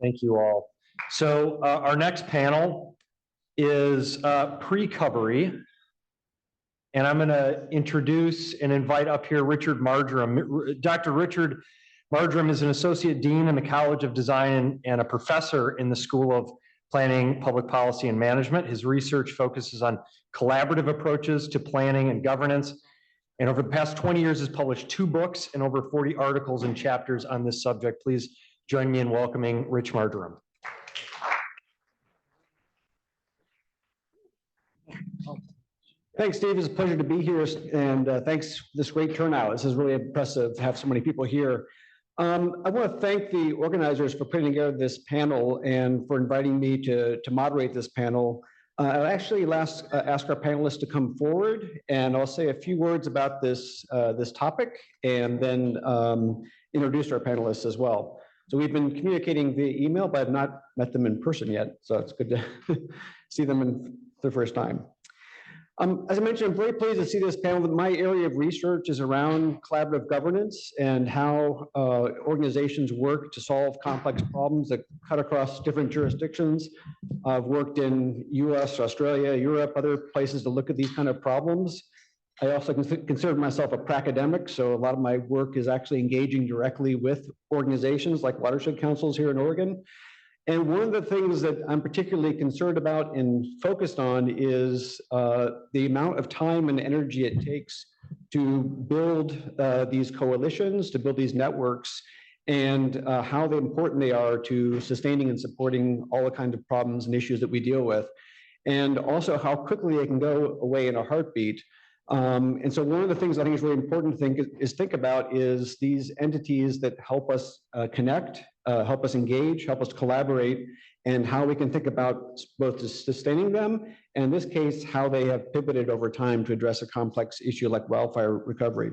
Thank you all. So our next panel is Precovery. And I'm going to introduce and invite up here Richard Margerum. Dr. Richard Margerum is an associate dean in the College of Design and a professor in the School of Planning, Public Policy, and Management. His research focuses on collaborative approaches to planning and governance. And over the past 20 years has published 2 books and over 40 articles and chapters on this subject. Please join me in welcoming Rich Margerum. Thanks, Steve. It's a pleasure to be here, and thanks for this great turnout. This is really impressive to have so many people here. I want to thank the organizers for putting together this panel and for inviting me to moderate this panel. I'll actually ask our panelists to come forward, and I'll say a few words about this topic, and then introduce our panelists as well. So we've been communicating via email, but I've not met them in person yet, so it's good to see them for the first time. As I mentioned, I'm very pleased to see this panel. My area of research is around collaborative governance and how organizations work to solve complex problems that cut across different jurisdictions. I've worked in US, Australia, Europe, other places to look at these kind of problems. I also consider myself a pracademic, so a lot of my work is actually engaging directly with organizations like Watershed councils here in Oregon. And one of the things that I'm particularly concerned about and focused on is the amount of time and energy it takes to build these coalitions, to build these networks, and how important they are to sustaining and supporting all the kinds of problems and issues that we deal with, and also how quickly they can go away in a heartbeat. And so one of the things I think is really important to think about is these entities that help us connect, help us engage, help us collaborate, and how we can think about both sustaining them, and in this case, how they have pivoted over time to address a complex issue like wildfire recovery.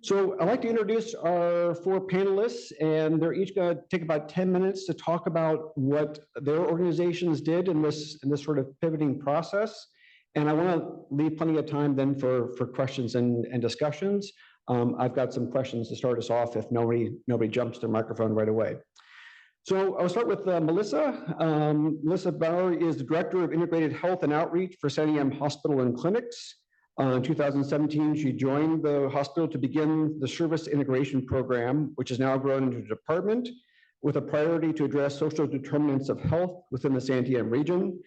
So I'd like to introduce our 4 panelists, and they're each going to take about 10 minutes to talk about what their organizations did in this sort of pivoting process. And I want to leave plenty of time then for questions and discussions. I've got some questions to start us off if nobody jumps to the microphone right away. So I'll start with Melissa. Melissa Baurer is the Director of Integrated Health and Outreach for Santiam Hospital and Clinics. In 2017, she joined the hospital to begin the Service Integration Program, which has now grown into a department with a priority to address social determinants of health within the Santiam region.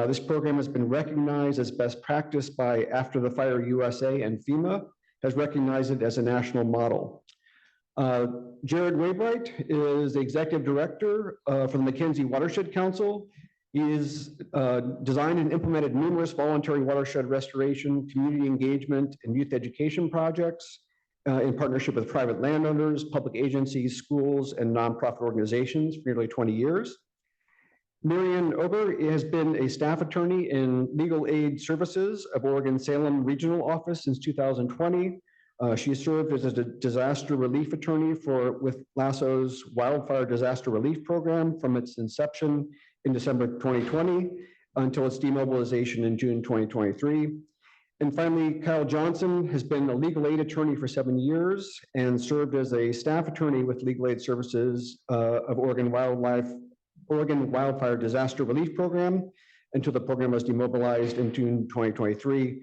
This program has been recognized as best practice by After the Fire USA, and FEMA has recognized it as a national model. Jared Weybright is the Executive Director for the McKenzie Watershed Council. He's designed and implemented numerous voluntary watershed restoration, community engagement, and youth education projects in partnership with private landowners, public agencies, schools, and nonprofit organizations for nearly 20 years. Marianne Ober has been a staff attorney in Legal Aid Services of Oregon Salem Regional Office since 2020. She served as a disaster relief attorney with LASSO's Wildfire Disaster Relief Program from its inception in December 2020 until its demobilization in June 2023. And finally, Kyle Johnson has been a legal aid attorney for 7 years and served as a staff attorney with Legal Aid Services of Oregon Wildfire Disaster Relief Program until the program was demobilized in June 2023.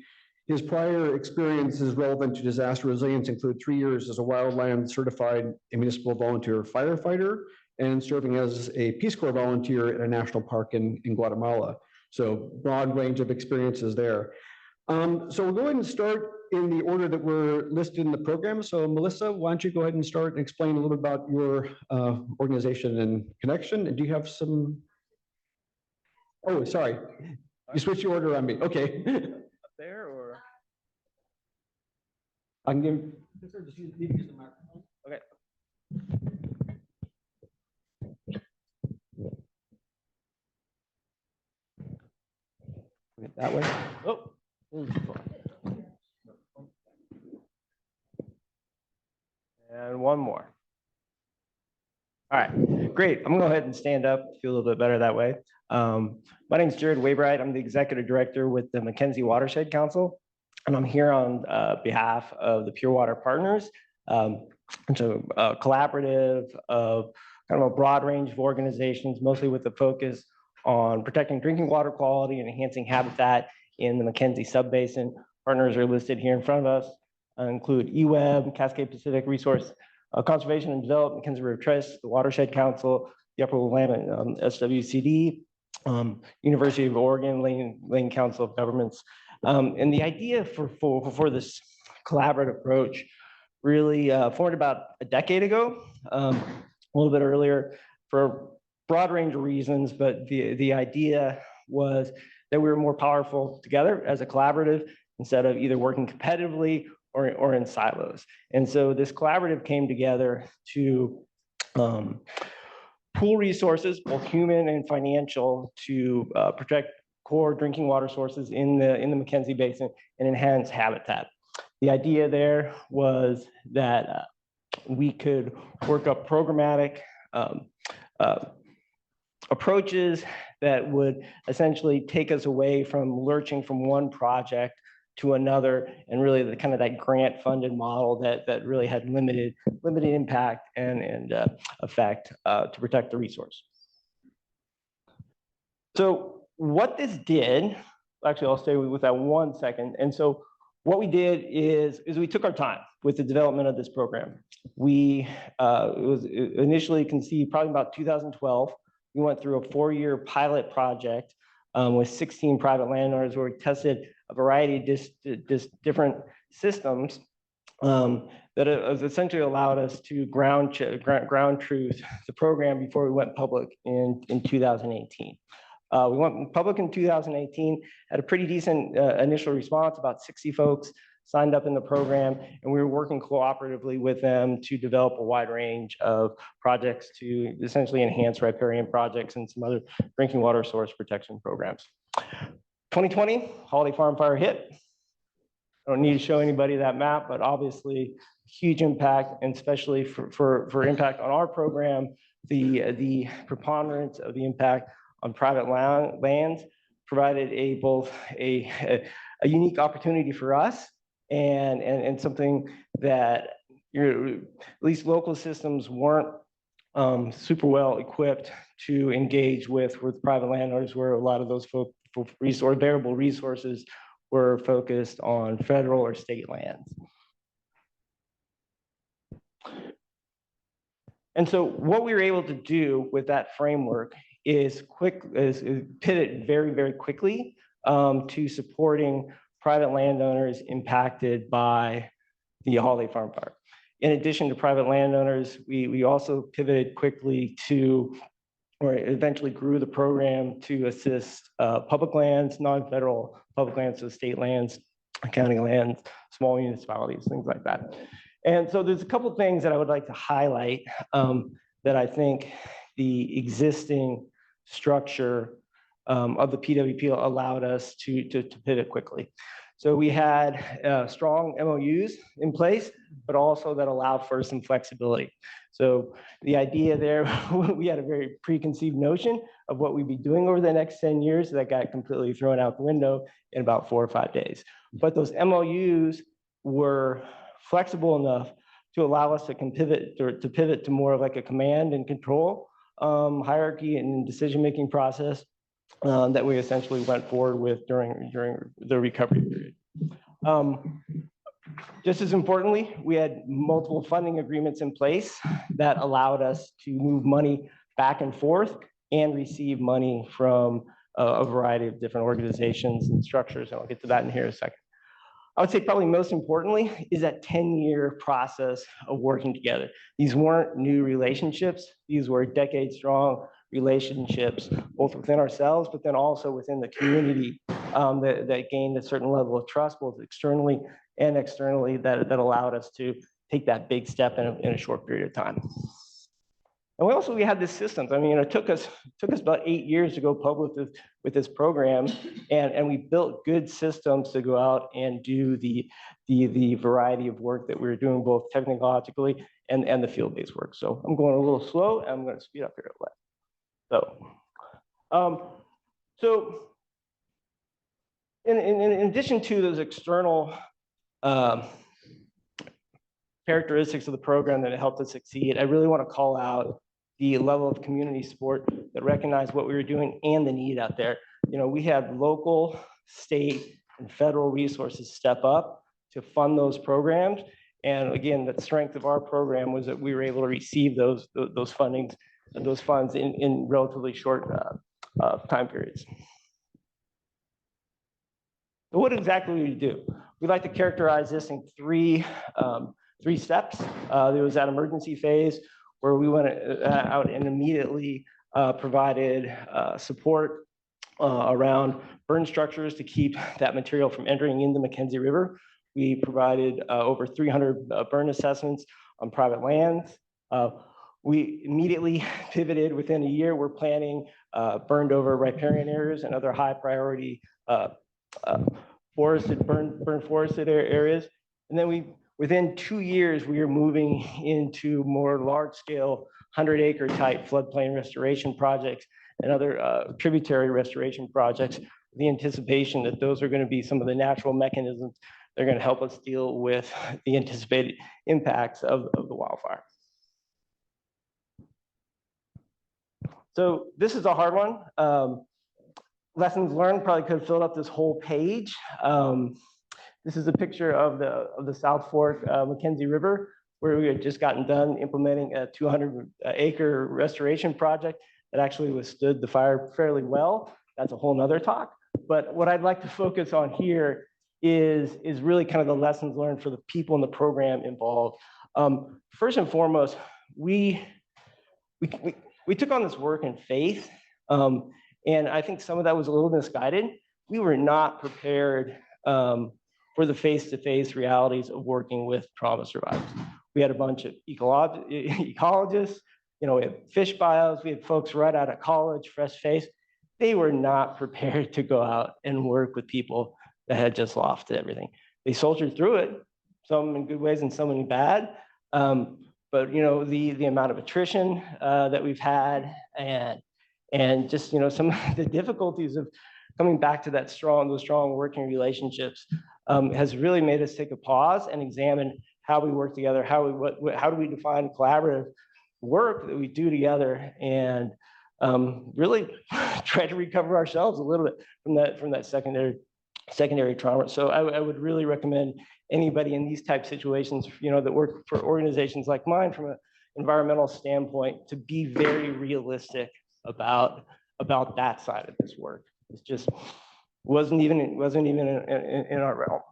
His prior experiences relevant to disaster resilience include 3 years as a wildland certified municipal volunteer firefighter and serving as a Peace Corps volunteer at a national park in Guatemala. So broad range of experiences there. So we'll go ahead and start in the order that we're listed in the program. So Melissa, why don't you go ahead and start and explain a little bit about your organization and connection? And do you have some, oh, sorry. You switched your order on me, okay. Up there or? I can give, just use the microphone. Okay. That way. Oh. And one more. All right, great. I'm gonna go ahead and stand up, feel a little bit better that way. My name is Jared Weybright. I'm the Executive Director with the McKenzie Watershed Council, and I'm here on behalf of the Pure Water Partners. It's a collaborative of kind of a broad range of organizations, mostly with the focus on protecting drinking water quality and enhancing habitat in the McKenzie subbasin. Partners are listed here in front of us, include EWEB, Cascade Pacific Resource Conservation and Development, McKenzie River Trust, the Watershed Council, the Upper Willamette SWCD, University of Oregon, Lane Council of Governments. And the idea for this collaborative approach really formed about a decade ago, a little bit earlier, for a broad range of reasons, but the idea was that we were more powerful together as a collaborative instead of either working competitively or in silos. And so this collaborative came together to pool resources, both human and financial, to protect core drinking water sources in the McKenzie Basin and enhance habitat. The idea there was that we could work up programmatic approaches that would essentially take us away from lurching from one project to another, and really the kind of that grant funded model that really had limited impact and effect to protect the resource. So what this did, actually I'll stay with that 1 second. And so what we did is we took our time with the development of this program. It was initially conceived probably about 2012. We went through a 4-year pilot project with 16 private landowners where we tested a variety of different systems that essentially allowed us to ground truth the program before we went public in 2018. We went public in 2018, had a pretty decent initial response, about 60 folks signed up in the program, and we were working cooperatively with them to develop a wide range of projects to essentially enhance riparian projects and some other drinking water source protection programs. 2020, Holiday Farm Fire hit. I don't need to show anybody that map, but obviously huge impact, and especially for impact on our program, the preponderance of the impact on private lands provided both a unique opportunity for us and something that at least local systems weren't super well equipped to engage with private landowners, where a lot of those variable resources were focused on federal or state lands. And so what we were able to do with that framework is pivot very, very quickly to supporting private landowners impacted by the Holiday Farm Fire. In addition to private landowners, we also pivoted quickly or eventually grew the program to assist public lands, non-federal public lands, so state lands, county lands, small municipalities, things like that. And so there's a couple of things that I would like to highlight that I think the existing structure of the PWP allowed us to pivot quickly. So we had strong MOUs in place, but also that allowed for some flexibility. So the idea there, we had a very preconceived notion of what we'd be doing over the next 10 years that got completely thrown out the window in about 4 or 5 days. But those MOUs were flexible enough to allow us to pivot to more of like a command and control hierarchy and decision-making process that we essentially went forward with during the recovery period. Just as importantly, we had multiple funding agreements in place that allowed us to move money back and forth and receive money from a variety of different organizations and structures. And I'll get to that in here in a second. I would say probably most importantly is that 10-year process of working together. These weren't new relationships. These were decade-strong relationships, both within ourselves, but then also within the community that gained a certain level of trust, both externally and externally, that allowed us to take that big step in a short period of time. And we had this systems. I mean, it took us about 8 years to go public with this program, and we built good systems to go out and do the variety of work that we were doing, both technologically and the field-based work. So I'm going a little slow, and I'm going to speed up here a little. So in addition to those external characteristics of the program that helped us succeed, I really want to call out the level of community support that recognized what we were doing and the need out there. You know, we had local, state, and federal resources step up to fund those programs. And again, the strength of our program was that we were able to receive those fundings, those funds in relatively short time periods. So what exactly do we do? We like to characterize this in three steps. There was that emergency phase where we went out and immediately provided support around burn structures to keep that material from entering in the McKenzie River. We provided over 300 burn assessments on private lands. We immediately pivoted within a year. We're planning burned over riparian areas and other high priority burn forested areas. And then within 2 years, we are moving into more large scale 100-acre type floodplain restoration projects and other tributary restoration projects, with the anticipation that those are going to be some of the natural mechanisms that are going to help us deal with the anticipated impacts of the wildfire. So this is a hard one. Lessons learned probably could have filled up this whole page. This is a picture of the South Fork McKenzie River, where we had just gotten done implementing a 200-acre restoration project that actually withstood the fire fairly well. That's a whole nother talk. But what I'd like to focus on here is really kind of the lessons learned for the people in the program involved. First and foremost, we took on this work in faith. And I think some of that was a little misguided. We were not prepared for the face-to-face realities of working with trauma survivors. We had a bunch of ecologists, you know, we had fish bios, we had folks right out of college, fresh face. They were not prepared to go out and work with people that had just lost everything. They soldiered through it, some in good ways and some in bad. But you know, the amount of attrition that we've had and just, you know, some of the difficulties of coming back to those strong working relationships has really made us take a pause and examine how we work together, how do we define collaborative work that we do together, and really try to recover ourselves a little bit from that secondary trauma. So I would really recommend anybody in these type situations, you know, that work for organizations like mine from an environmental standpoint, to be very realistic about that side of this work. It just wasn't even in our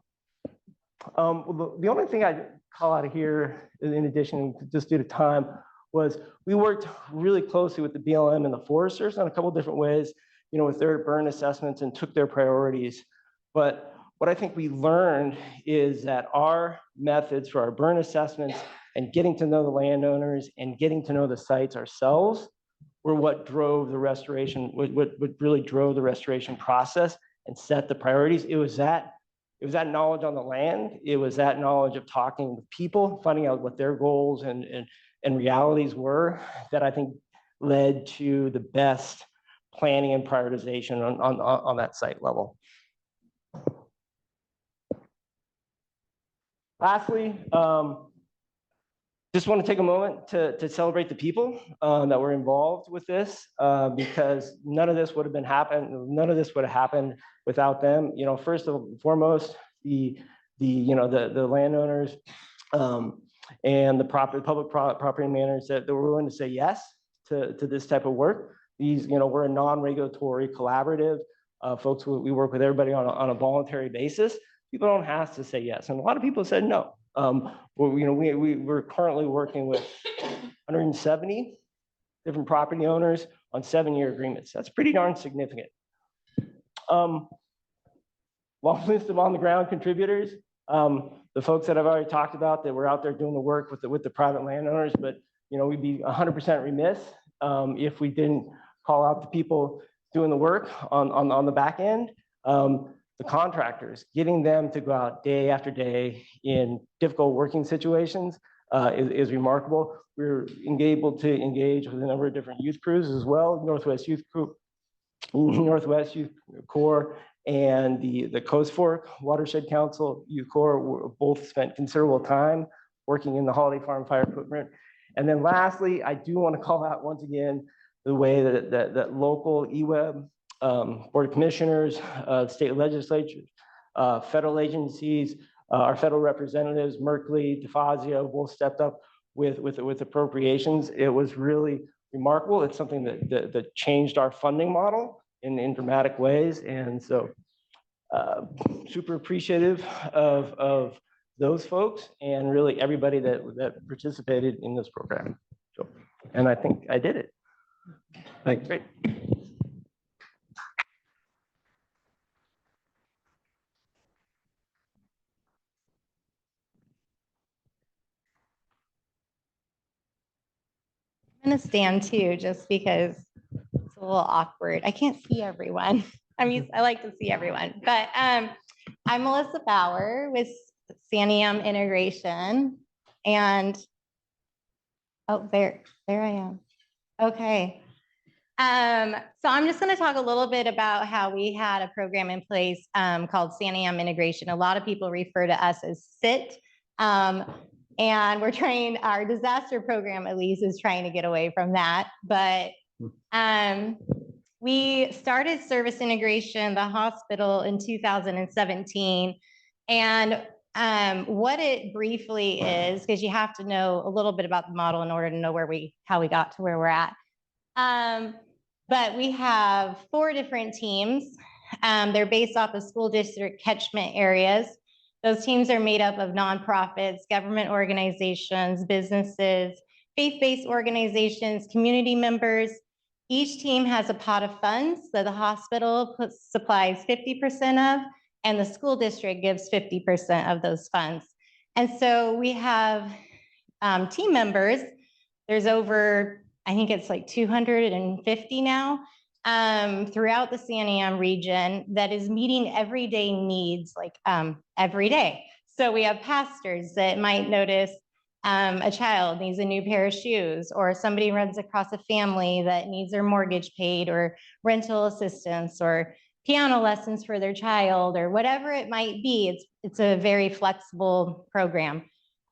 realm. The only thing I'd call out of here, in addition, just due to time, was we worked really closely with the BLM and the foresters on a couple of different ways, you know, with their burn assessments, and took their priorities. But what I think we learned is that our methods for our burn assessments and getting to know the landowners and getting to know the sites ourselves were what drove the restoration, what really drove the restoration process and set the priorities. It was that knowledge on the land. It was that knowledge of talking with people, finding out what their goals and realities were, that I think led to the best planning and prioritization on that site level. Lastly, just want to take a moment to celebrate the people that were involved with this, because none of this would have happened without them. You know, first and foremost, the landowners and the public property managers that were willing to say yes to this type of work. These, you know, we're a non-regulatory collaborative. Folks, we work with everybody on a voluntary basis. People don't have to say yes, and a lot of people said no. We're currently working with 170 different property owners on 7-year agreements. That's pretty darn significant. Long list of on-the-ground contributors. The folks that I've already talked about that were out there doing the work with the private landowners, but you know, we'd be 100% remiss if we didn't call out the people doing the work on the back end. The contractors, getting them to go out day after day in difficult working situations is remarkable. We're able to engage with a number of different youth crews as well, Northwest Youth Corps, and the Coast Fork Watershed Council Youth Corps both spent considerable time working in the Holiday Farm fire footprint. And then lastly, I do want to call out once again the way that local EWEB, Board of Commissioners, state legislatures, federal agencies, our federal representatives, Merkley, DeFazio, both stepped up with appropriations. It was really remarkable. It's something that changed our funding model in dramatic ways. And so super appreciative of those folks and really everybody that participated in this program. So, and I think I did it. Thanks. Great. I'm gonna stand too, just because it's a little awkward. I can't see everyone. I like to see everyone, but I'm Melissa Bauer with Sanium Integration, and oh, there I am. Okay. So I'm just going to talk a little bit about how we had a program in place called Sanium Integration. A lot of people refer to us as SIT. And we're trying, our disaster program at least is trying to get away from that. But we started service integration, the hospital, in 2017. And what it briefly is, because you have to know a little bit about the model in order to know how we got to where we're at. But we have 4 different teams. They're based off of school district catchment areas. Those teams are made up of nonprofits, government organizations, businesses, faith-based organizations, community members. Each team has a pot of funds that the hospital supplies 50% of, and the school district gives 50% of those funds. And so we have team members. There's over, I think it's like 250 now, throughout the Sanium region that is meeting everyday needs, like every day. So we have pastors that might notice a child needs a new pair of shoes, or somebody runs across a family that needs their mortgage paid, or rental assistance, or piano lessons for their child, or whatever it might be. It's a very flexible program.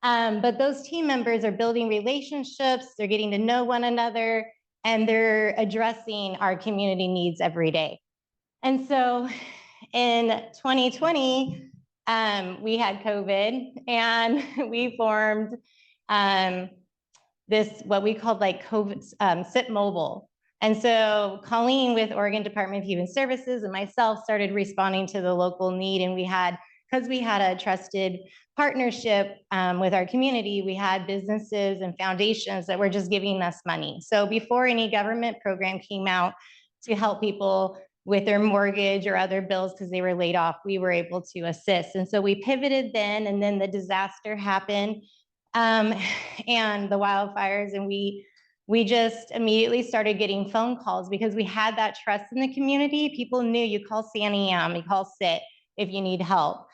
But those team members are building relationships, they're getting to know one another, and they're addressing our community needs every day. And so in 2020, we had COVID, and we formed this, what we called like COVID SIT Mobile. And so Colleen with Oregon Department of Human Services and myself started responding to the local need. And we had, because we had a trusted partnership with our community, we had businesses and foundations that were just giving us money. So before any government program came out to help people with their mortgage or other bills because they were laid off, we were able to assist. And so we pivoted then, and then the disaster happened and the wildfires, and we just immediately started getting phone calls because we had that trust in the community. People knew you call Sanium, you call SIT if you need help.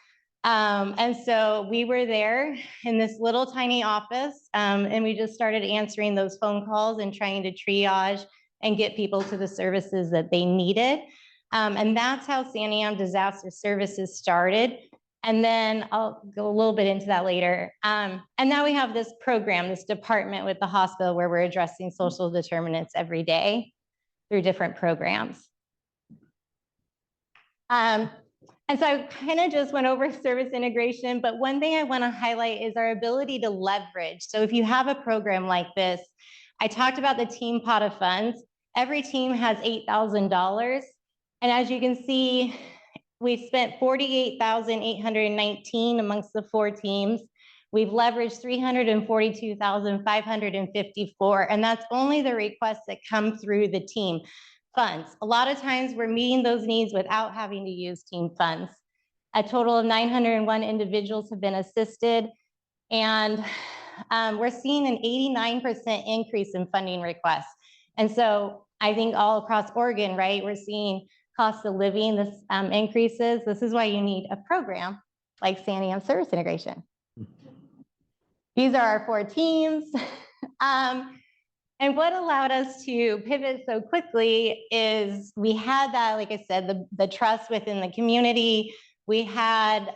And so we were there in this little tiny office, and we just started answering those phone calls and trying to triage and get people to the services that they needed. And that's how Sanium Disaster Services started. And then I'll go a little bit into that later. And now we have this program, this department with the hospital where we're addressing social determinants every day through different programs. And so I kind of just went over service integration, but one thing I want to highlight is our ability to leverage. So if you have a program like this, I talked about the team pot of funds. Every team has $8,000. And as you can see, we spent $48,819 amongst the 4 teams. We've leveraged $342,554, and that's only the requests that come through the team funds. A lot of times we're meeting those needs without having to use team funds. A total of 901 individuals have been assisted, and we're seeing an 89% increase in funding requests. And so I think all across Oregon, right, we're seeing cost of living, this increases. This is why you need a program like Sanium Service Integration. These are our 4 teams. And what allowed us to pivot so quickly is we had that, like I said, the trust within the community. We had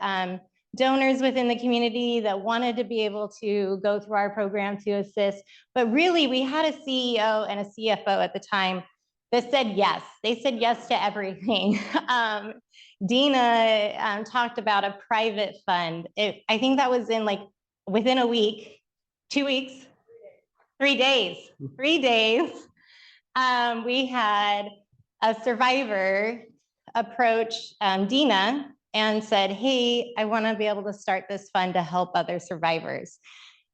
donors within the community that wanted to be able to go through our program to assist. But really, we had a CEO and a CFO at the time that said yes. They said yes to everything. Dina talked about a private fund. I think that was in like within a week, 2 weeks, 3 days, 3 days. We had a survivor approach Dina and said, hey, I want to be able to start this fund to help other survivors.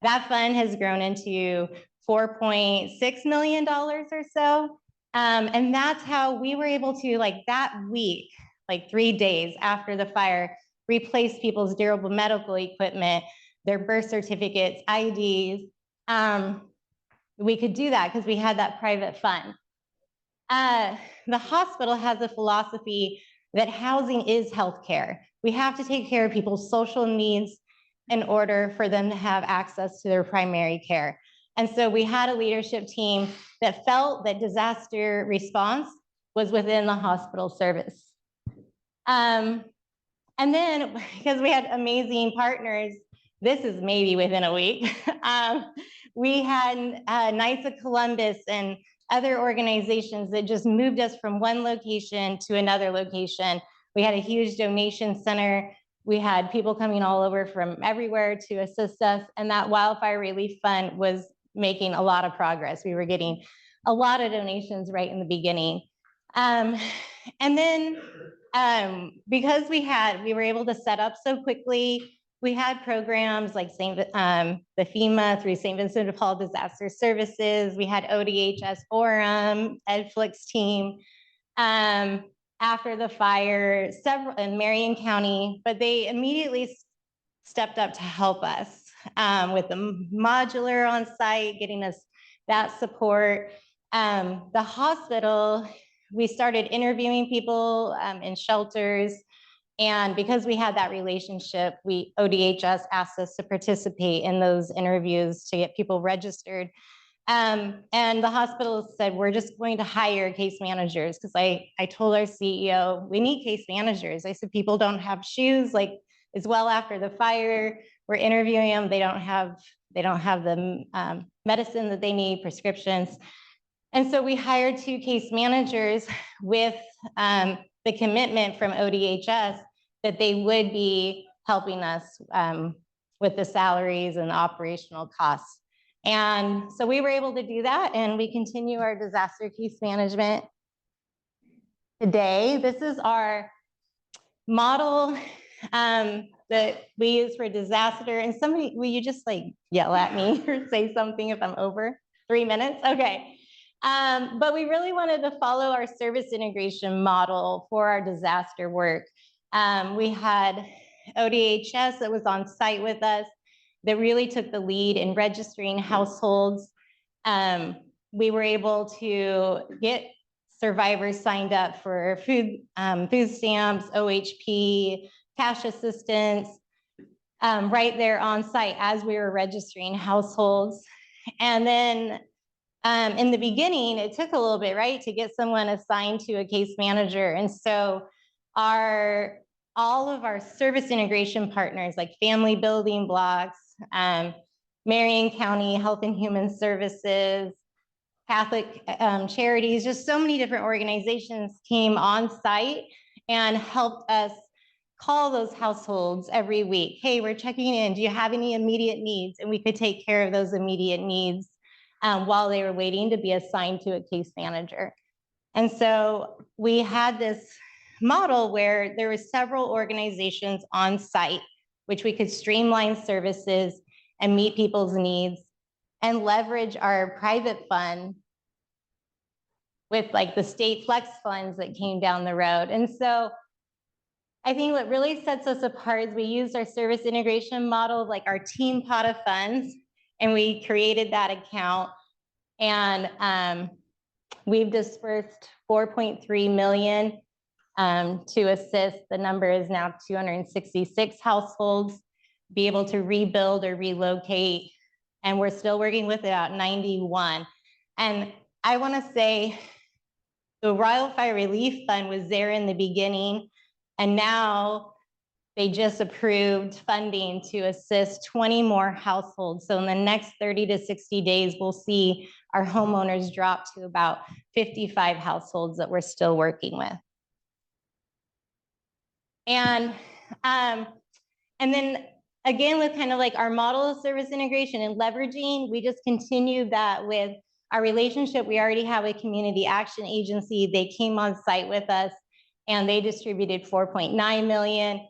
That fund has grown into $4.6 million or so. And that's how we were able to, like that week, like 3 days after the fire, replace people's durable medical equipment, their birth certificates, IDs. We could do that because we had that private fund. The hospital has a philosophy that housing is healthcare. We have to take care of people's social needs in order for them to have access to their primary care. And so we had a leadership team that felt that disaster response was within the hospital service. And then, because we had amazing partners, this is maybe within a week, we had Knights of Columbus and other organizations that just moved us from one location to another location. We had a huge donation center. We had people coming all over from everywhere to assist us. And that wildfire relief fund was making a lot of progress. We were getting a lot of donations right in the beginning. And then because we were able to set up so quickly, we had programs like the FEMA through St. Vincent de Paul Disaster Services. We had ODHS, Orem, EdFlix team after the fire, several in Marianne County, but they immediately stepped up to help us with the modular on site, getting us that support. The hospital, we started interviewing people in shelters. And because we had that relationship, ODHS asked us to participate in those interviews to get people registered. And the hospital said, we're just going to hire case managers, because I told our CEO, we need case managers. I said, people don't have shoes, like it's well after the fire. We're interviewing them. They don't have the medicine that they need, prescriptions. And so we hired 2 case managers with the commitment from ODHS that they would be helping us with the salaries and the operational costs. And so we were able to do that, and we continue our disaster case management today. This is our model that we use for disaster. And somebody, will you just like yell at me or say something if I'm over 3 minutes? Okay. But we really wanted to follow our service integration model for our disaster work. We had ODHS that was on site with us that really took the lead in registering households. We were able to get survivors signed up for food stamps, OHP, cash assistance, right there on site as we were registering households. And then in the beginning, it took a little bit, right, to get someone assigned to a case manager. And so all of our service integration partners, like Family Building Blocks, Marianne County Health and Human Services, Catholic Charities, just so many different organizations came on site and helped us call those households every week. Hey, we're checking in. Do you have any immediate needs? And we could take care of those immediate needs while they were waiting to be assigned to a case manager. And so we had this model where there were several organizations on site, which we could streamline services and meet people's needs and leverage our private fund with like the state flex funds that came down the road. And so I think what really sets us apart is we used our service integration model, like our team pot of funds, and we created that account. And we've dispersed $4.3 million to assist. The number is now 266 households, be able to rebuild or relocate. And we're still working with about 91. And I want to say the Wildfire Relief Fund was there in the beginning. And now they just approved funding to assist 20 more households. So in the next 30 to 60 days, we'll see our homeowners drop to about 55 households that we're still working with. And then again, with kind of like our model of service integration and leveraging, we just continue that with our relationship. We already have a community action agency. They came on site with us and they distributed 4.9 million.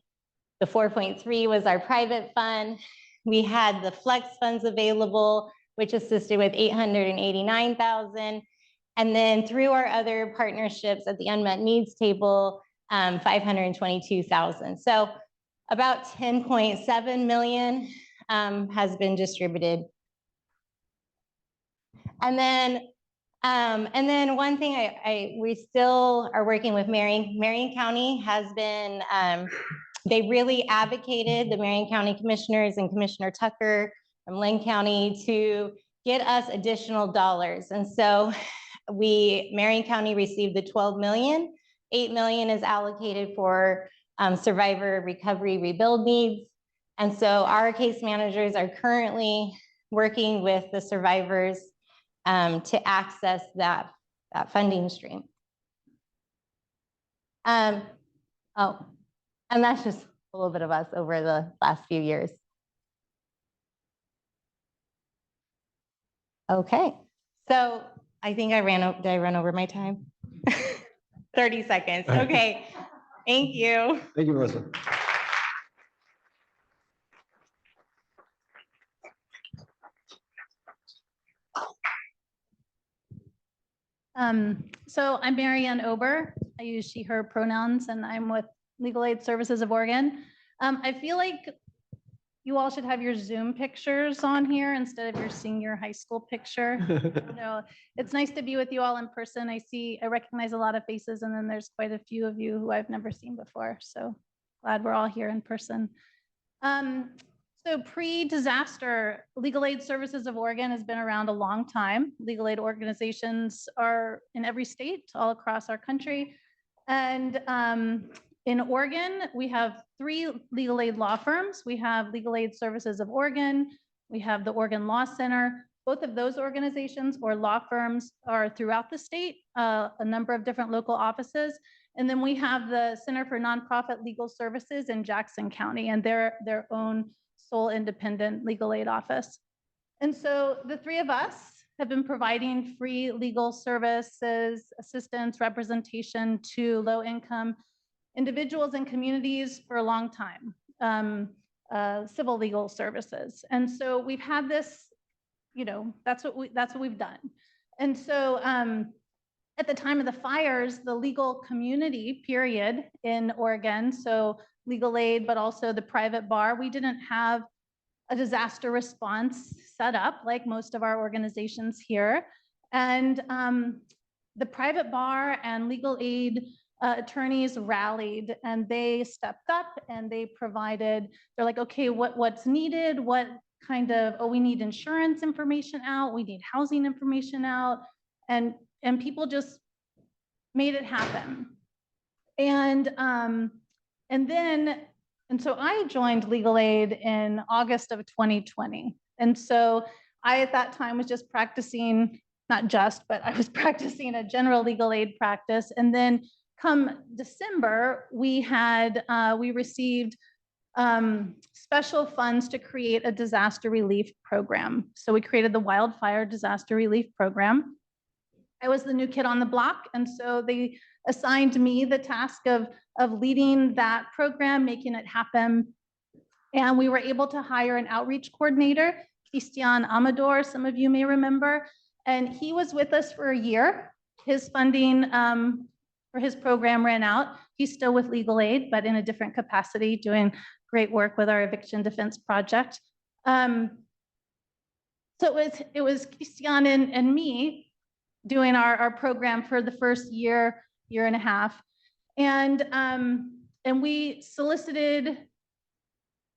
The 4.3 was our private fund. We had the flex funds available, which assisted with 889,000. And then through our other partnerships at the unmet needs table, 522,000. So about 10.7 million has been distributed. And then one thing we still are working with Marion County has been, they really advocated, the Marion County commissioners and Commissioner Tucker from Lynn County, to get us additional dollars. And so Marion County received the 12 million, 8 million is allocated for survivor recovery rebuild needs. And so our case managers are currently working with the survivors to access that funding stream. And that's just a little bit of us over the last few years. Okay, so I think did I run over my time? 30 seconds, okay. Thank you. Thank you, Melissa. So I'm Marianne Ober. I use she, her pronouns, and I'm with Legal Aid Services of Oregon. I feel like you all should have your Zoom pictures on here instead of your senior high school picture. No, it's nice to be with you all in person. I recognize a lot of faces, and then there's quite a few of you who I've never seen before. So glad we're all here in person. So pre-disaster, Legal Aid Services of Oregon has been around a long time. Legal aid organizations are in every state all across our country. And in Oregon, we have 3 legal aid law firms. We have Legal Aid Services of Oregon. We have the Oregon Law Center. Both of those organizations or law firms are throughout the state, a number of different local offices. And then we have the Center for Nonprofit Legal Services in Jackson County and their own sole independent legal aid office. And so the 3 of us have been providing free legal services, assistance, representation to low-income individuals and communities for a long time, civil legal services. And so we've had this, that's what we've done. And so at the time of the fires, the legal community period in Oregon, so legal aid, but also the private bar, we didn't have a disaster response set up like most of our organizations here. And the private bar and legal aid attorneys rallied and they stepped up and they provided, they're like, okay, what's needed? What kind of, we need insurance information out, we need housing information out, and people just made it happen. And so I joined Legal Aid in August of 2020. And so I, at that time, was just practicing, not just, but I was practicing a general legal aid practice. And then come December, we received special funds to create a disaster relief program. So we created the Wildfire Disaster Relief Program. I was the new kid on the block. And so they assigned me the task of leading that program, making it happen. And we were able to hire an outreach coordinator, Christian Amador, some of you may remember. And he was with us for a year. His funding for his program ran out. He's still with Legal Aid, but in a different capacity, doing great work with our eviction defense project. So it was Christian and me doing our program for the first year and a half. And we solicited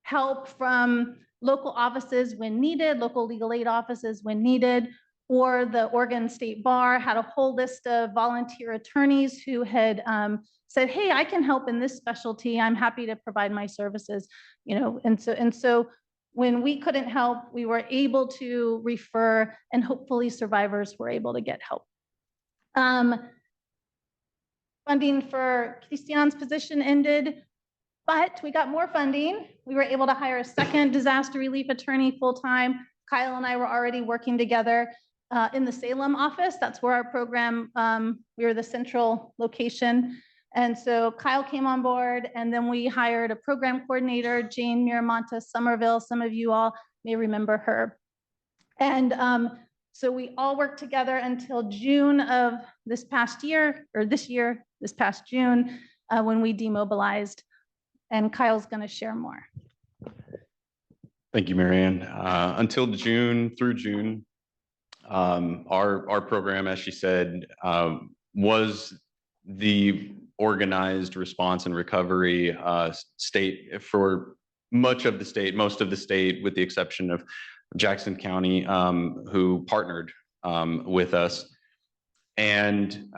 help from local offices when needed, local legal aid offices when needed. or the Oregon State Bar had a whole list of volunteer attorneys who had said, hey, I can help in this specialty. I'm happy to provide my services, and so when we couldn't help, we were able to refer, and hopefully survivors were able to get help. Funding for Christian's position ended, but we got more funding. We were able to hire a second disaster relief attorney full-time. Kyle and I were already working together in the Salem office. That's where our program, we were the central location. And so Kyle came on board, and then we hired a program coordinator, Jane Miramontes Somerville. Some of you all may remember her. And so we all worked together until June of this past year, or this past June, when we demobilized. And Kyle's going to share more. Thank you, Marianne. Until through June, our program, as she said, was the organized response and recovery state for most of the state, with the exception of Jackson County, who partnered with us. And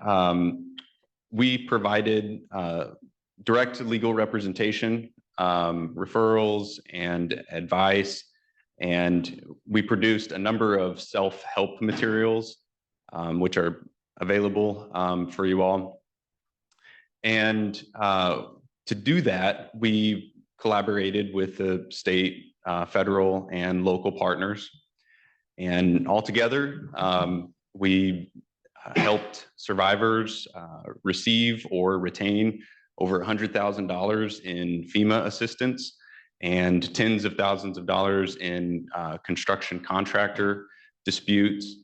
we provided direct legal representation, referrals, and advice. And we produced a number of self-help materials, which are available for you all. And to do that, we collaborated with the state, federal, and local partners. And altogether, we helped survivors receive or retain over $100,000 in FEMA assistance and tens of thousands of dollars in construction contractor disputes.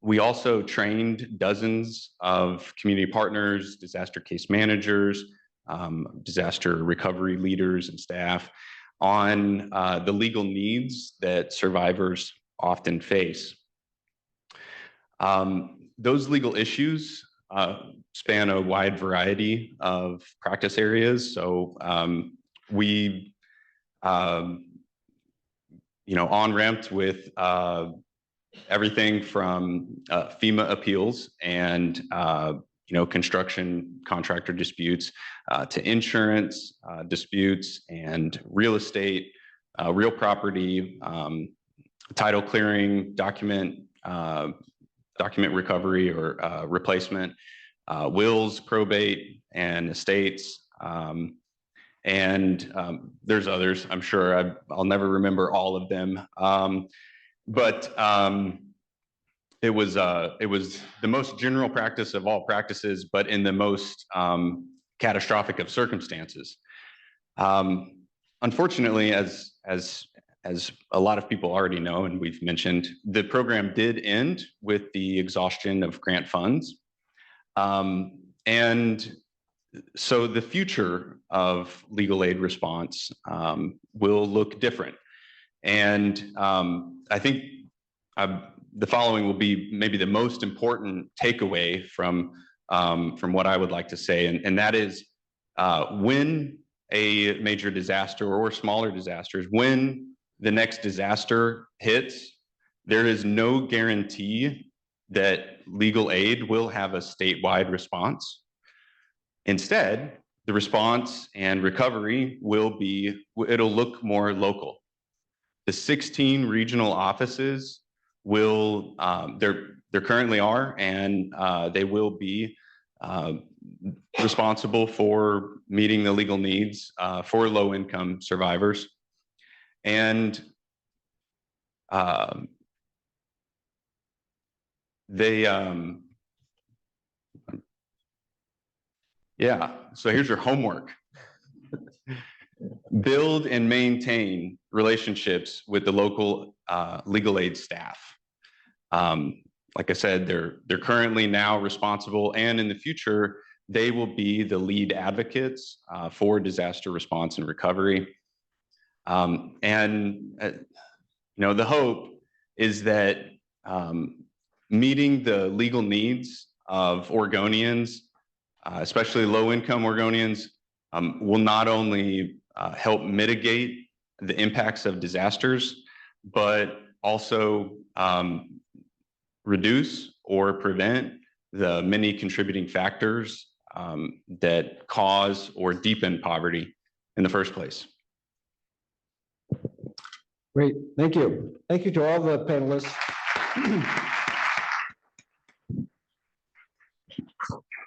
We also trained dozens of community partners, disaster case managers, disaster recovery leaders and staff on the legal needs that survivors often face. Those legal issues span a wide variety of practice areas. So we, on-ramped with everything from FEMA appeals and construction contractor disputes to insurance disputes and real estate, real property, title clearing, document recovery or replacement, wills, probate, and estates. And there's others, I'm sure. I'll never remember all of them. But it was the most general practice of all practices, but in the most catastrophic of circumstances. Unfortunately, as a lot of people already know, and we've mentioned, the program did end with the exhaustion of grant funds. And so the future of legal aid response will look different. And I think the following will be maybe the most important takeaway from what I would like to say, and that is when a major disaster or smaller disasters, when the next disaster hits, there is no guarantee that legal aid will have a statewide response. Instead, the response and recovery it'll look more local. The 16 regional offices will, there currently are, and they will be responsible for meeting the legal needs for low-income survivors. And so here's your homework. Build and maintain relationships with the local legal aid staff. Like I said, they're currently now responsible, and in the future, they will be the lead advocates for disaster response and recovery. The hope is that meeting the legal needs of Oregonians, especially low-income Oregonians, will not only help mitigate the impacts of disasters, but also reduce or prevent the many contributing factors that cause or deepen poverty in the first place. Great, thank you. Thank you to all the panelists.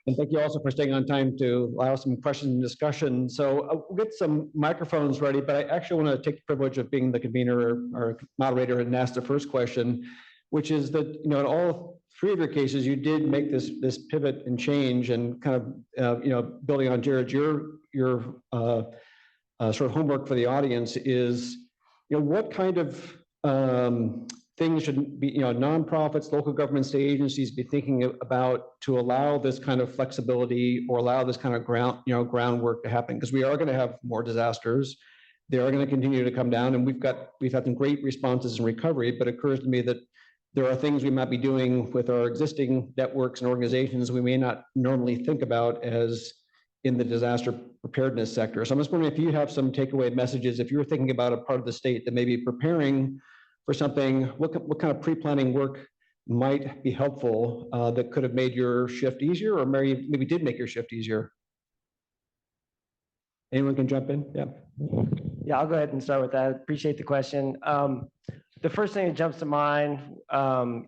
And thank you also for staying on time to allow some questions and discussion. So we'll get some microphones ready, but I actually want to take the privilege of being the convener or moderator and ask the first question, which is that, in all three of your cases, you did make this pivot and change, and kind of, building on Jared, your sort of homework for the audience is, what kind of things should be, nonprofits, local government, state agencies be thinking about to allow this kind of flexibility or allow this kind of groundwork to happen? Because we are going to have more disasters. They are going to continue to come down, and we've had some great responses in recovery, but it occurs to me that there are things we might be doing with our existing networks and organizations we may not normally think about as in the disaster preparedness sector. So I'm just wondering if you have some takeaway messages, if you're thinking about a part of the state that may be preparing for something, what kind of pre-planning work might be helpful that could have made your shift easier, or maybe did make your shift easier? Anyone can jump in? Yeah. Yeah, I'll go ahead and start with that. Appreciate the question. The first thing that jumps to mind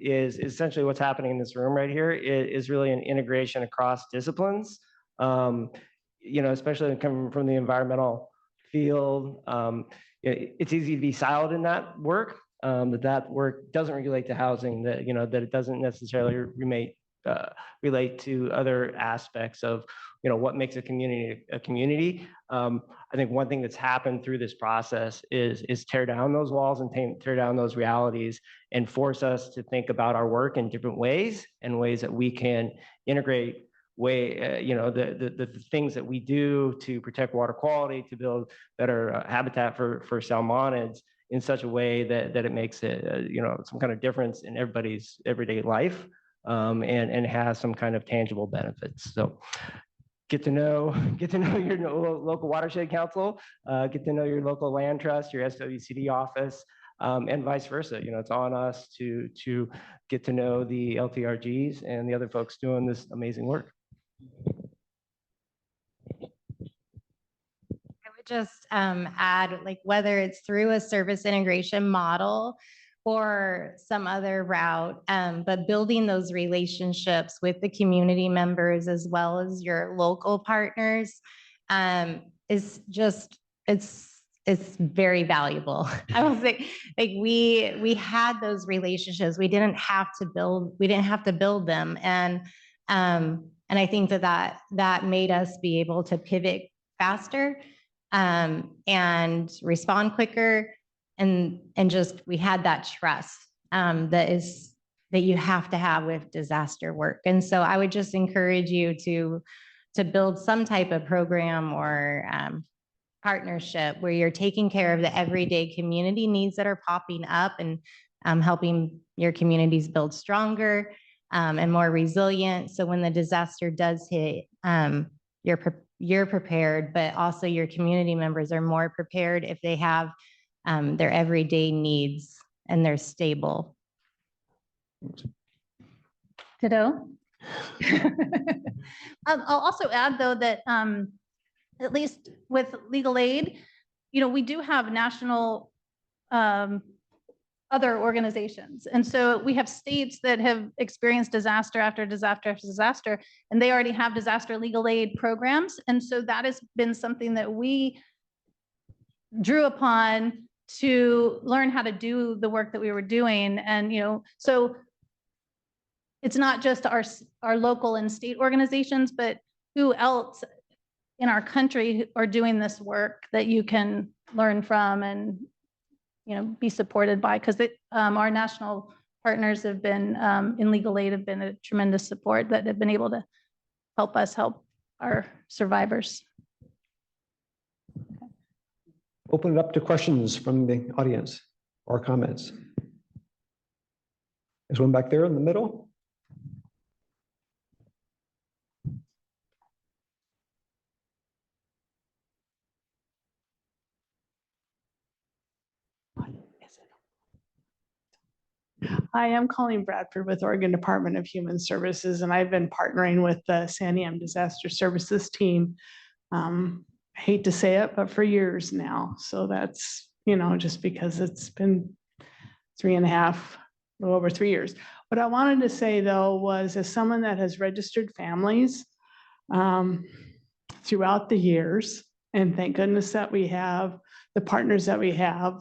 is essentially what's happening in this room right here is really an integration across disciplines. Especially coming from the environmental field, it's easy to be siloed in that work. That work doesn't relate to housing. That it doesn't necessarily relate to other aspects of what makes a community a community. I think one thing that's happened through this process is tear down those walls and tear down those realities and force us to think about our work in different ways, and ways that we can integrate the things that we do to protect water quality, to build better habitat for salmonids in such a way that it makes it some kind of difference in everybody's everyday life, and has some kind of tangible benefits. So get to know your local watershed council, get to know your local land trust, your SWCD office, and vice versa. It's on us to get to know the LTRGs and the other folks doing this amazing work. I would just add, whether it's through a service integration model or some other route, but building those relationships with the community members as well as your local partners is just, it's very valuable. I will say, we had those relationships. We didn't have to build them. And I think that made us be able to pivot faster and respond quicker. And just, we had that trust that you have to have with disaster work. And so I would just encourage you to build some type of program or partnership where you're taking care of the everyday community needs that are popping up, and helping your communities build stronger and more resilient. So when the disaster does hit, you're prepared, but also your community members are more prepared if they have their everyday needs and they're stable. Ditto. I'll also add, though, that at least with legal aid, we do have national other organizations. And so we have states that have experienced disaster after disaster after disaster, and they already have disaster legal aid programs. And so that has been something that we drew upon to learn how to do the work that we were doing. And, so it's not just our local and state organizations, but who else in our country are doing this work that you can learn from and, be supported by, because our national partners have been in legal aid, have been a tremendous support, that have been able to help us help our survivors. Open it up to questions from the audience or comments. There's one back there in the middle. Hi, I'm Colleen Bradford with Oregon Department of Human Services, and I've been partnering with the Santiam Disaster Services team. I hate to say it, but for years now. So that's, just because it's been 3.5, a little over 3 years. What I wanted to say though was, as someone that has registered families throughout the years, and thank goodness that we have the partners that we have.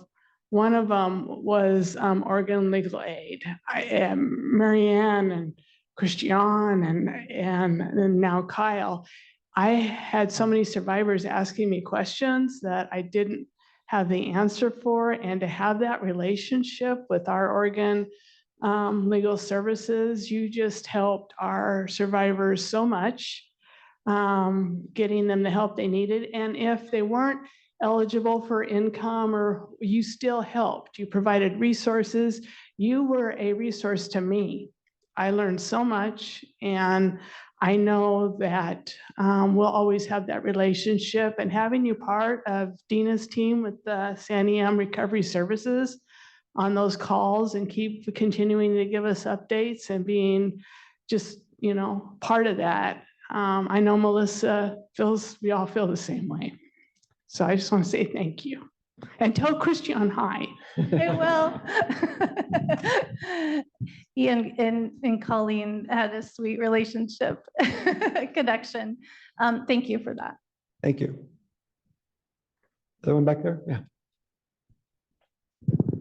One of them was Oregon Legal Aid. I am Marianne and Christian and now Kyle. I had so many survivors asking me questions that I didn't have the answer for, and to have that relationship with our Oregon Legal Services, you just helped our survivors so much, getting them the help they needed. And if they weren't eligible for income, or you still helped, you provided resources, you were a resource to me. I learned so much, and I know that we'll always have that relationship. And having you part of Dina's team with the Santiam Recovery Services on those calls, and keep continuing to give us updates and being just, part of that. I know Melissa we all feel the same way. So I just want to say thank you. And tell Christian hi. I will. He and Colleen had a sweet relationship connection. Thank you for that. Thank you. Everyone back there? Yeah.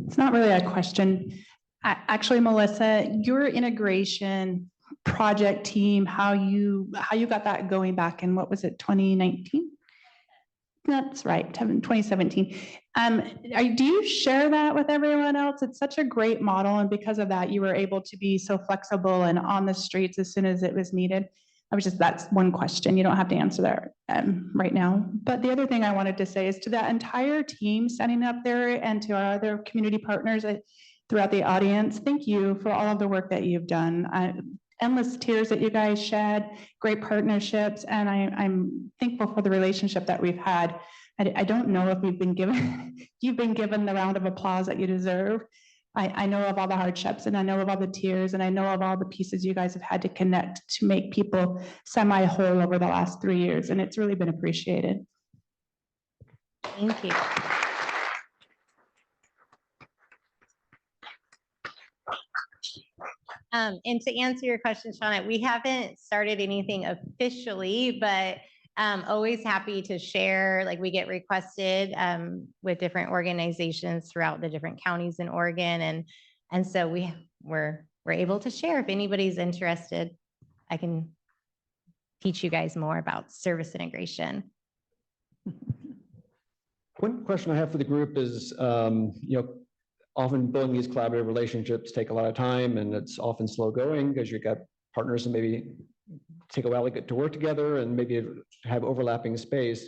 It's not really a question. Actually, Melissa, your integration project team, how you got that going back in, what was it, 2019? That's right, 2017. Do you share that with everyone else? It's such a great model, and because of that, you were able to be so flexible and on the streets as soon as it was needed. That's one question. You don't have to answer that right now. But the other thing I wanted to say is to that entire team standing up there, and to our other community partners throughout the audience, thank you for all of the work that you've done. Endless tears that you guys shed, great partnerships, and I'm thankful for the relationship that we've had. I don't know if you've been given the round of applause that you deserve. I know of all the hardships, and I know of all the tears, and I know of all the pieces you guys have had to connect to make people semi-whole over the last 3 years, and it's really been appreciated. Thank you. And to answer your question, Shauna, we haven't started anything officially, but always happy to share. Like, we get requested with different organizations throughout the different counties in Oregon, and so we're able to share. If anybody's interested, I can teach you guys more about service integration. One question I have for the group is, often building these collaborative relationships take a lot of time, and it's often slow going because you've got partners and maybe take a while to get to work together and maybe have overlapping space,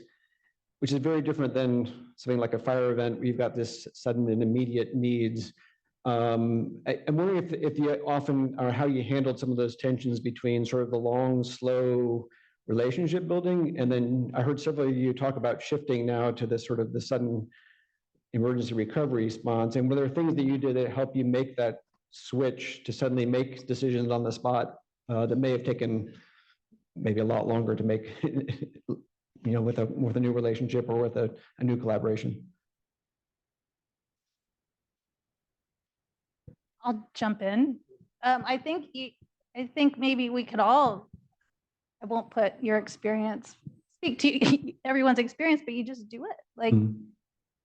which is very different than something like a fire event where you've got this sudden and immediate needs. I'm wondering if you often, or how you handled some of those tensions between sort of the long, slow relationship building. And then I heard several of you talk about shifting now to this sort of the sudden emergency recovery response. And were there things that you did that help you make that switch to suddenly make decisions on the spot that may have taken maybe a lot longer to make, with a new relationship or with a new collaboration? I'll jump in. I think maybe we could all, I won't put your experience, speak to everyone's experience, but you just do it. Like,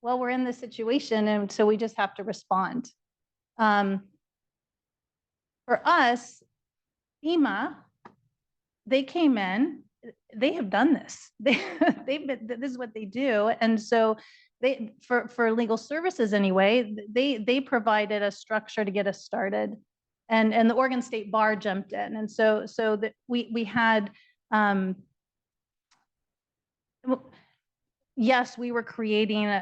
well, we're in this situation, and so we just have to respond. For us, FEMA, they came in, they have done this. This is what they do. And so for legal services anyway, they provided a structure to get us started. And the Oregon State Bar jumped in. And so that we had, yes, we were creating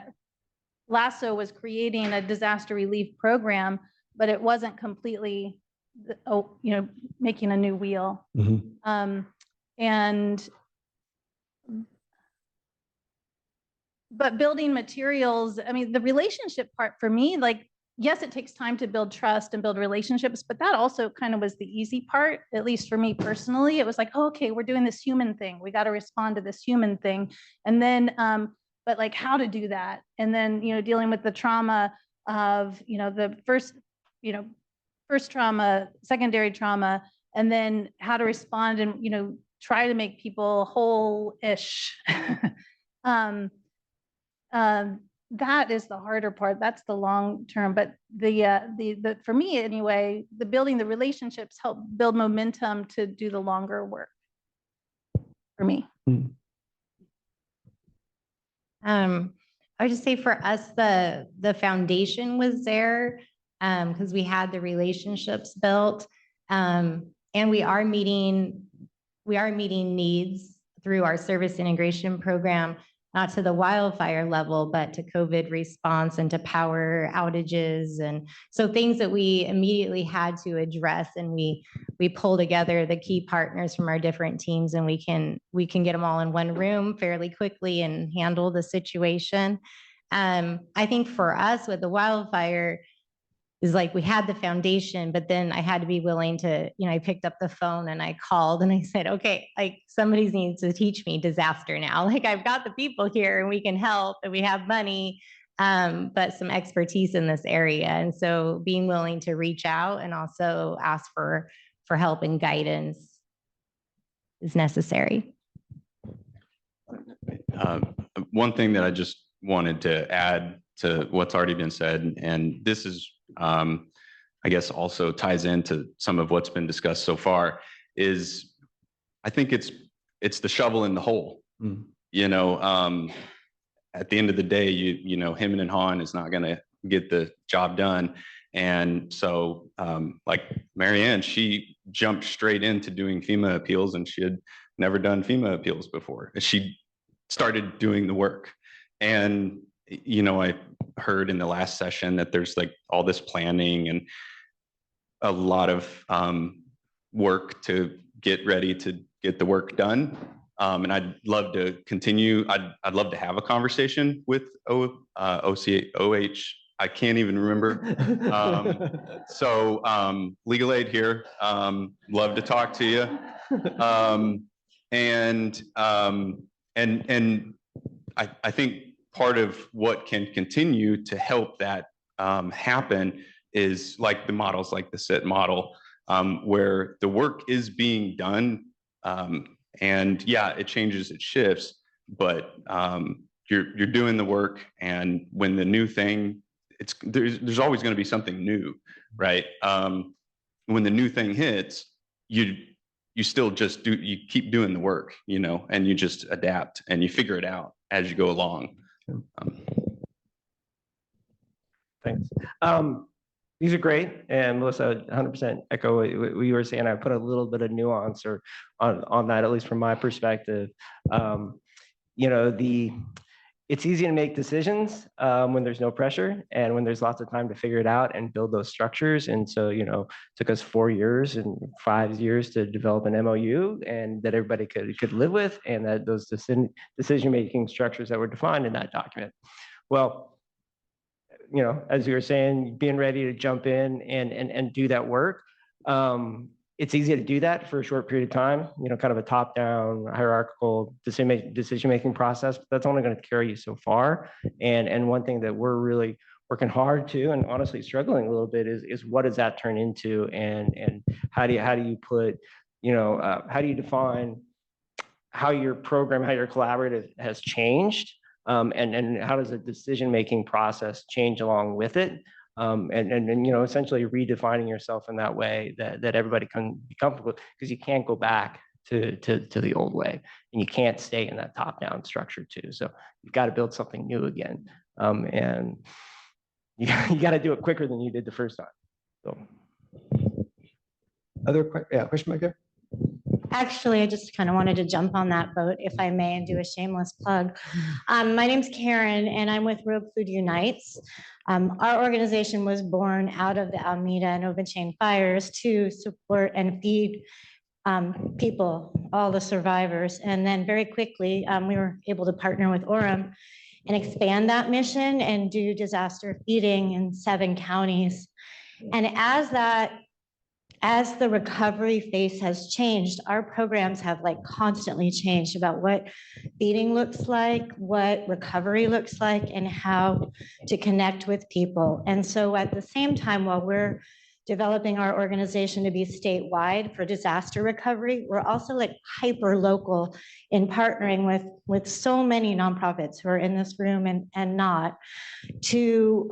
LASSO was creating a disaster relief program, but it wasn't completely, making a new wheel. But building materials, the relationship part for me, like, yes, it takes time to build trust and build relationships, but that also kind of was the easy part, at least for me personally. It was like, oh, okay, we're doing this human thing. We got to respond to this human thing. And then, but like how to do that. And then, dealing with the trauma of, the first trauma, secondary trauma, and then how to respond and, try to make people whole-ish. That is the harder part. That's the long term. But the for me anyway, the building the relationships help build momentum to do the longer work for me. I would just say for us, the foundation was there because we had the relationships built, and we are meeting needs through our service integration program, not to the wildfire level, but to COVID response and to power outages. And so things that we immediately had to address, and we pull together the key partners from our different teams, and we can get them all in one room fairly quickly and handle the situation. I think for us with the wildfire is like we had the foundation, but then I had to be willing to, I picked up the phone and I called and I said, okay, like somebody needs to teach me disaster now. Like I've got the people here and we can help and we have money, but some expertise in this area. And so being willing to reach out and also ask for help and guidance is necessary. One thing that I just wanted to add to what's already been said, and this is, I guess, also ties into some of what's been discussed so far, is I think it's the shovel in the hole. At the end of the day, him and Han is not going to get the job done. And so like Marianne, she jumped straight into doing FEMA appeals, and she had never done FEMA appeals before. She started doing the work. And I heard in the last session that there's like all this planning and a lot of work to get ready to get the work done. And I'd love to continue. I'd love to have a conversation with OH. I can't even remember. So legal aid here. Love to talk to you. And I think part of what can continue to help that happen is like the models, like the SIT model, where the work is being done. And yeah, it changes, it shifts, but you're doing the work. And when the new thing, there's always going to be something new, right? When the new thing hits, you still just you keep doing the work, and you just adapt and you figure it out as you go along. Thanks. These are great, and Melissa, 100% echo what you were saying. I put a little bit of nuance on that, at least from my perspective. It's easy to make decisions when there's no pressure and when there's lots of time to figure it out and build those structures. And so, it took us 4 years and 5 years to develop an MOU and that everybody could live with, and that those decision-making structures that were defined in that document. Well, as you were saying, being ready to jump in and do that work. It's easy to do that for a short period of time, kind of a top-down hierarchical decision-making process, but that's only going to carry you so far. And one thing that we're really working hard to, and honestly struggling a little bit, is what does that turn into, and how do you put, how do you define how your program, how your collaborative has changed, and how does the decision-making process change along with it? And essentially redefining yourself in that way that everybody can be comfortable with, because you can't go back to the old way, and you can't stay in that top-down structure too. So you've got to build something new again, and you got to do it quicker than you did the first time. So, Question back there. Actually, I just kind of wanted to jump on that boat, if I may, and do a shameless plug. My name's Karen, and I'm with Rogue Food Unites. Our organization was born out of the Alameda and Open Chain fires to support and feed people, all the survivors. And then very quickly, we were able to partner with Orem and expand that mission and do disaster feeding in 7 counties. And as the recovery phase has changed, our programs have like constantly changed about what feeding looks like, what recovery looks like, and how to connect with people. And so at the same time, while we're developing our organization to be statewide for disaster recovery, we're also like hyper local in partnering with so many nonprofits who are in this room and not to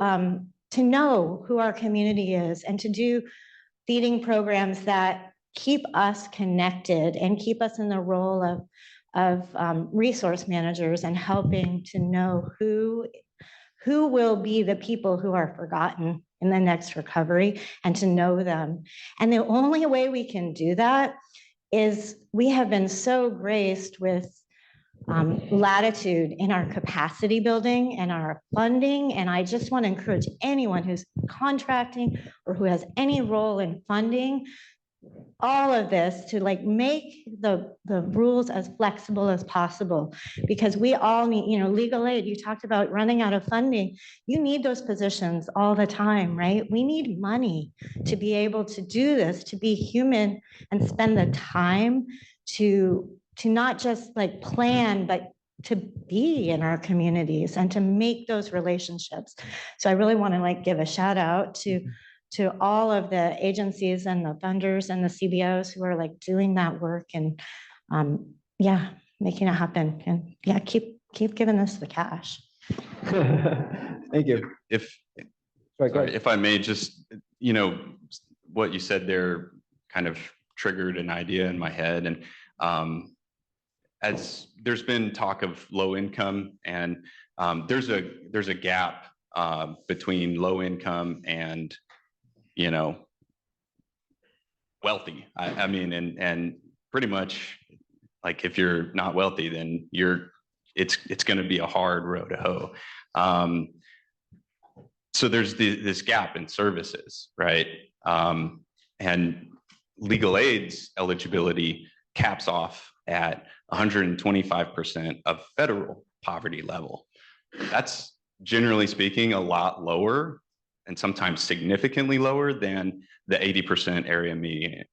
know who our community is and to do feeding programs that keep us connected and keep us in the role of resource managers and helping to know who will be the people who are forgotten in the next recovery and to know them. And the only way we can do that is we have been so graced with latitude in our capacity building and our funding. And I just want to encourage anyone who's contracting or who has any role in funding all of this to like make the rules as flexible as possible, because we all need, you know, legal aid, you talked about running out of funding. You need those positions all the time, right? We need money to be able to do this, to be human and spend the time to not just like plan, but to be in our communities and to make those relationships. So I really want to like give a shout out to all of the agencies and the funders and the CBOs who are like doing that work and yeah, making it happen. And yeah, keep giving us the cash. Thank you. If I may just, you know, what you said there kind of triggered an idea in my head. And as there's been talk of low income and there's a gap between low income and, you know, wealthy. I mean, and pretty much like if you're not wealthy, then it's going to be a hard row to hoe. So there's this gap in services, right? And legal aid's eligibility caps off at 125% of federal poverty level. That's generally speaking a lot lower and sometimes significantly lower than the 80% area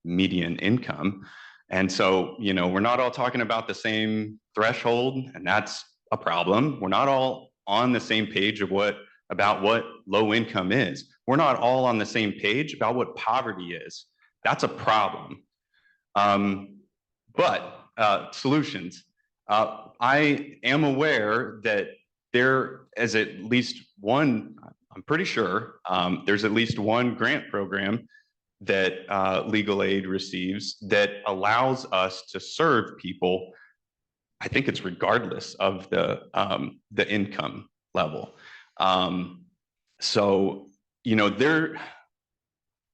median income. And so, you know, we're not all talking about the same threshold, and that's a problem. We're not all on the same page about what low income is. We're not all on the same page about what poverty is. That's a problem. But solutions. I am aware that there is at least one, I'm pretty sure, there's at least one grant program that legal aid receives that allows us to serve people. I think it's regardless of the income level. So, you know,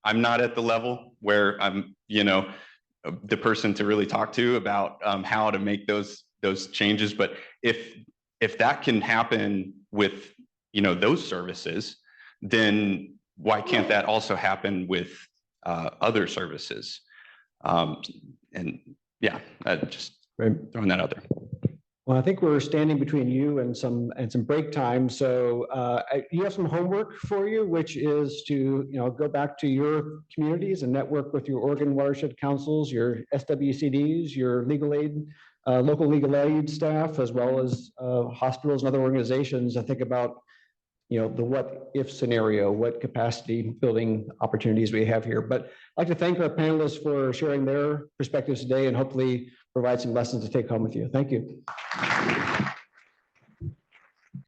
I'm not at the level where I'm, you know, the person to really talk to about how to make those changes. But if that can happen with, you know, those services, then why can't that also happen with other services? And yeah, just throwing that out there. Well, I think we're standing between you and some break time. So you have some homework for you, which is to, you know, go back to your communities and network with your Oregon watershed councils, your SWCDs, your legal aid, local legal aid staff, as well as hospitals and other organizations. I think about, you know, the what if scenario, what capacity building opportunities we have here. But I'd like to thank our panelists for sharing their perspectives today and hopefully provide some lessons to take home with you. Thank you.